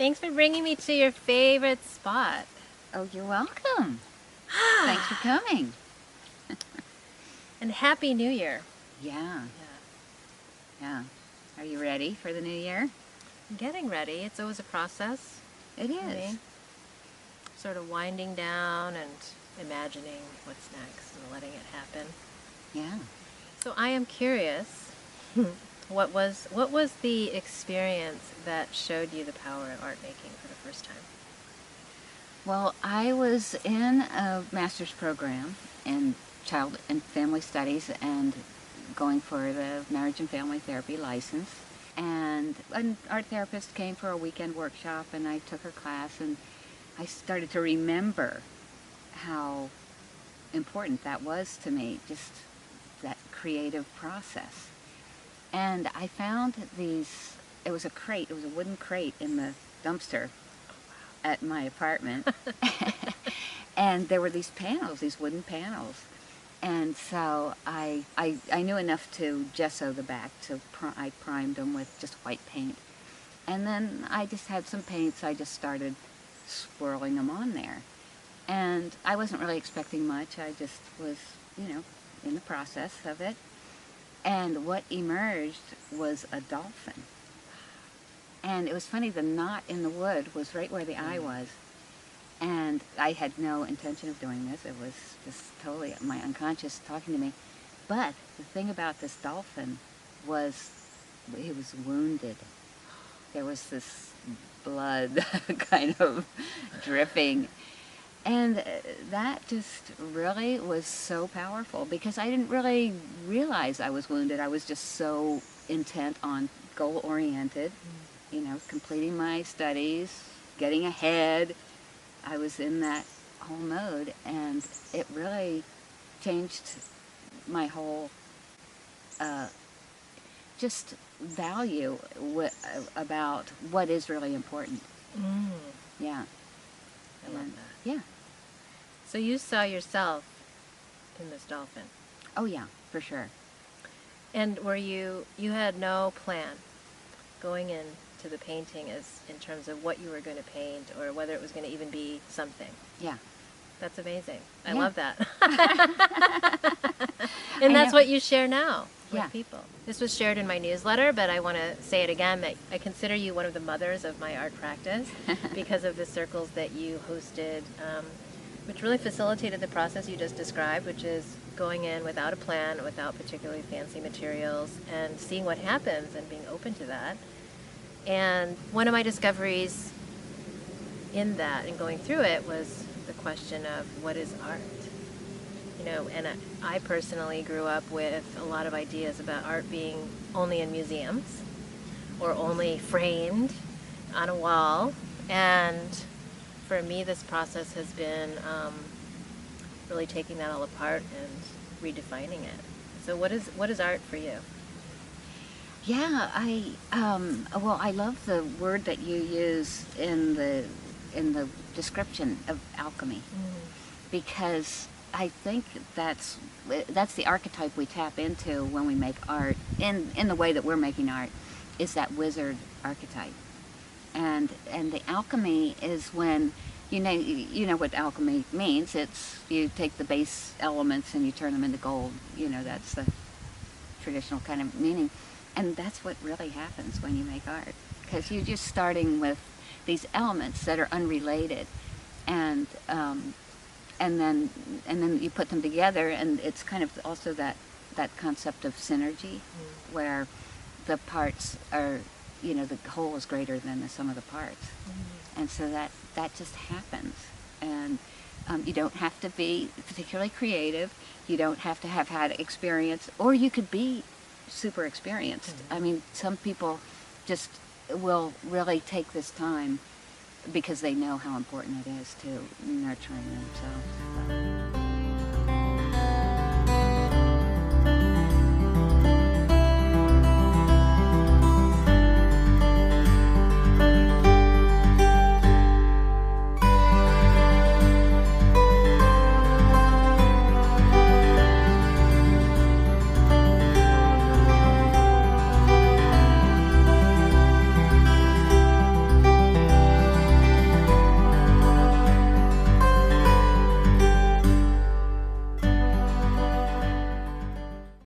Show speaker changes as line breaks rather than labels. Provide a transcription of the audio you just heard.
Thanks for bringing me to your favorite spot.
Oh, you're welcome. Thanks for coming.
And Happy New Year.
Yeah. Are you ready for the new year?
I'm getting ready. It's always a process.
It
for
is.
me. Sort of winding down and imagining what's next and letting it happen.
Yeah.
So I am curious, what was the experience that showed you the power of art making for the first time?
Well, I was in a master's program in child and family studies and going for the marriage and family therapy license. And an art therapist came for a weekend workshop, and I took her class, and I started to remember how important that was to me, just that creative process. And I found it was a wooden crate in the dumpster at my apartment. And there were these panels, these wooden panels. And so I knew enough to gesso the back, so I primed them with just white paint. And then I just had some paints, I just started swirling them on there. And I wasn't really expecting much, I just was, in the process of it. And what emerged was a dolphin. And it was funny, the knot in the wood was right where the eye was. And I had no intention of doing this. It was just totally my unconscious talking to me. But the thing about this dolphin was he was wounded. There was this blood kind of dripping. And that just really was so powerful because I didn't really realize I was wounded. I was just so intent on goal-oriented, completing my studies, getting ahead. I was in that whole mode, and it really changed my whole just value about what is really important. Yeah.
I love that.
Yeah.
So you saw yourself in this dolphin.
Oh yeah, for sure.
And you had no plan going into the painting as in terms of what you were going to paint or whether it was going to even be something.
Yeah.
That's amazing. I
Yeah.
love that. And that's what you share now with people. This was shared in my newsletter, but I want to say it again that I consider you one of the mothers of my art practice because of the circles that you hosted, which really facilitated the process you just described, which is going in without a plan, without particularly fancy materials, and seeing what happens and being open to that. And one of my discoveries in that and going through it was the question of what is art? And I personally grew up with a lot of ideas about art being only in museums or only framed on a wall. And for me, this process has been really taking that all apart and redefining it. So what is art for you?
Yeah, I love the word that you use in the description of alchemy, because I think that's the archetype we tap into when we make art in the way that we're making art, is that wizard archetype, and the alchemy is when you know what alchemy means. It's you take the base elements and you turn them into gold. That's the traditional kind of meaning. And that's what really happens when you make art, because you're just starting with these elements that are unrelated, and then you put them together, and it's kind of also that concept of synergy, where the parts are, the whole is greater than the sum of the parts, and so that just happens, and you don't have to be particularly creative, you don't have to have had experience, or you could be super experienced. I mean, some people just will really take this time because they know how important it is to nurturing themselves.